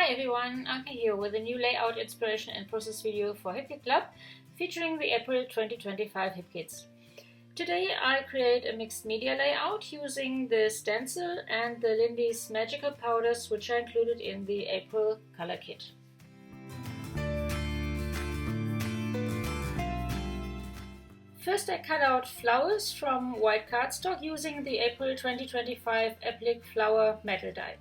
Hi everyone, Anke here with a new layout inspiration and process video for HipKit Club featuring the April 2025 HipKits. Today I create a mixed media layout using the stencil and the Lindy's magical powders which are included in the April color kit. First I cut out flowers from white cardstock using the April 2025 applique flower metal die.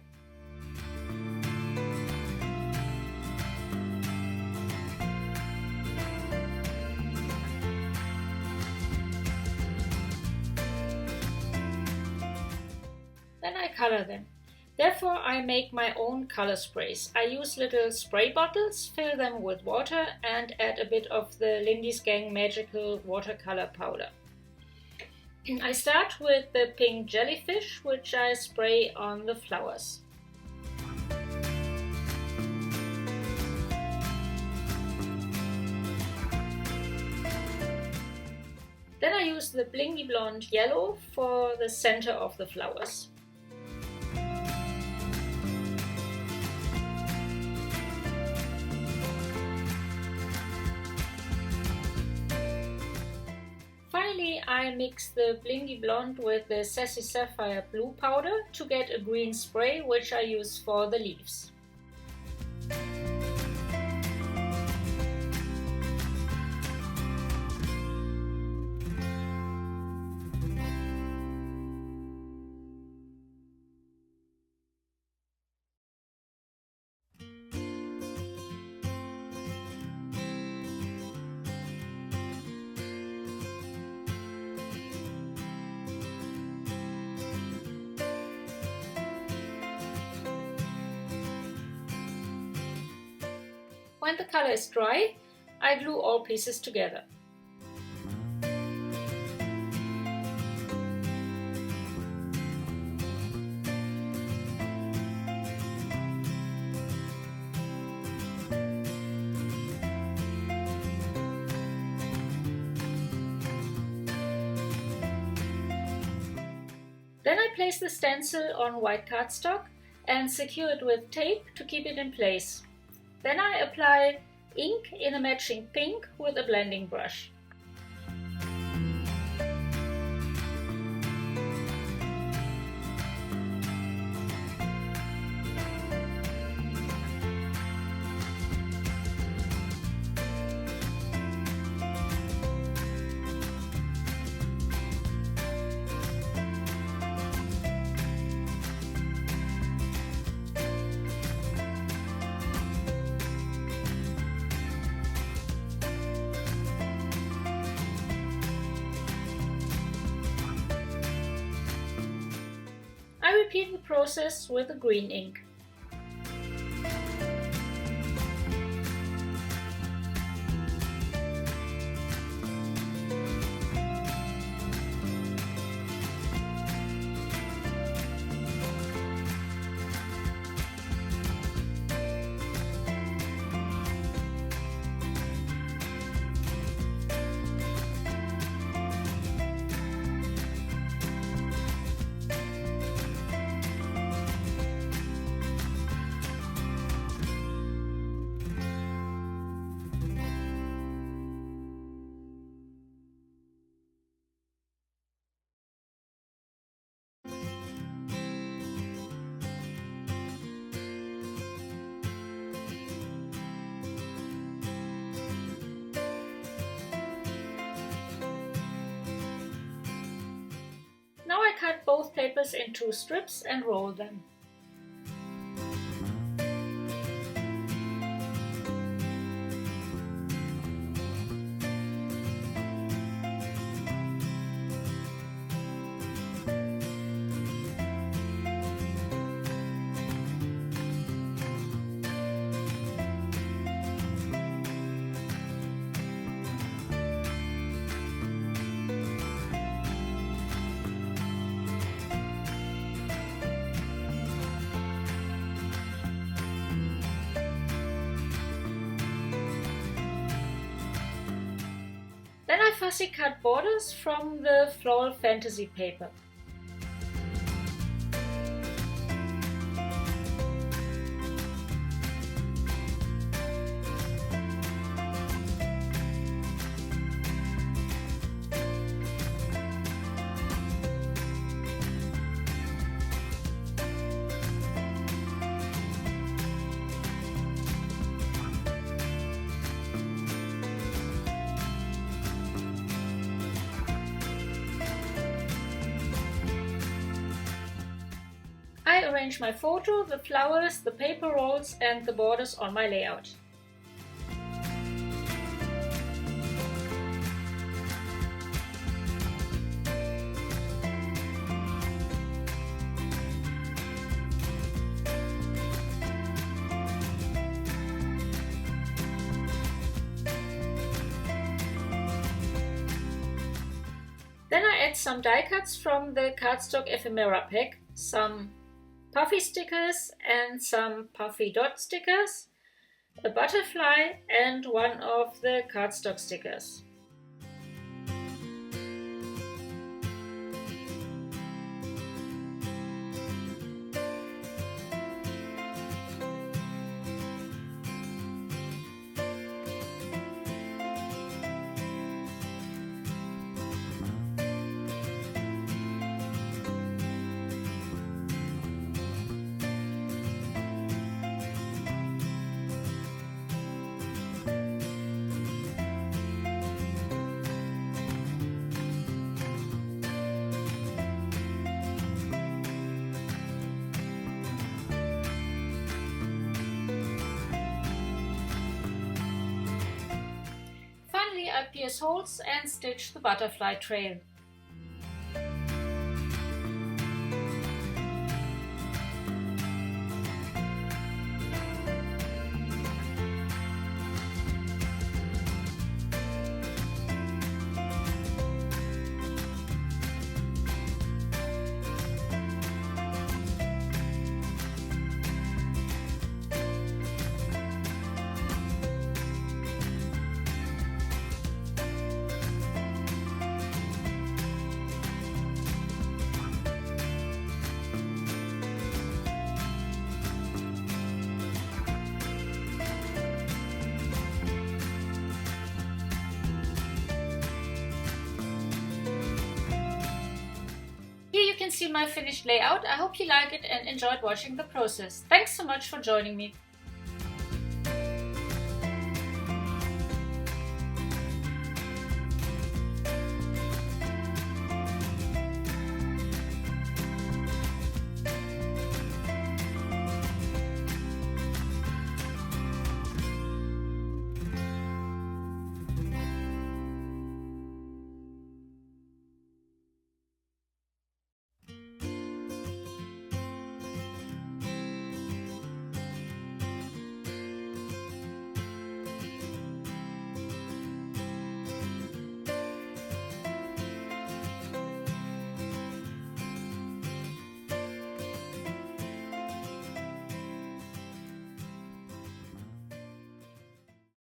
Then I color them. Therefore I make my own color sprays. I use little spray bottles, fill them with water and add a bit of the Lindy's Gang magical watercolor powder. I start with the pink jellyfish which I spray on the flowers. Then I use the blingy blonde yellow for the center of the flowers. Finally, I mix the blingy blonde with the sassy sapphire blue powder to get a green spray which I use for the leaves. When the color is dry, I glue all pieces together. Then I place the stencil on white cardstock and secure it with tape to keep it in place. Then I apply ink in a matching pink with a blending brush. I repeat the process with the green ink. Now I cut both papers into strips and roll them. Then I fussy cut borders from the floral fantasy paper. arrange my photo, the flowers, the paper rolls and the borders on my layout. Then I add some die cuts from the cardstock ephemera pack, some puffy stickers and some puffy dot stickers, a butterfly and one of the cardstock stickers. Finally, I pierce holes and stitch the butterfly trail. Here you can see my finished layout. I hope you like it and enjoyed watching the process. Thanks so much for joining me.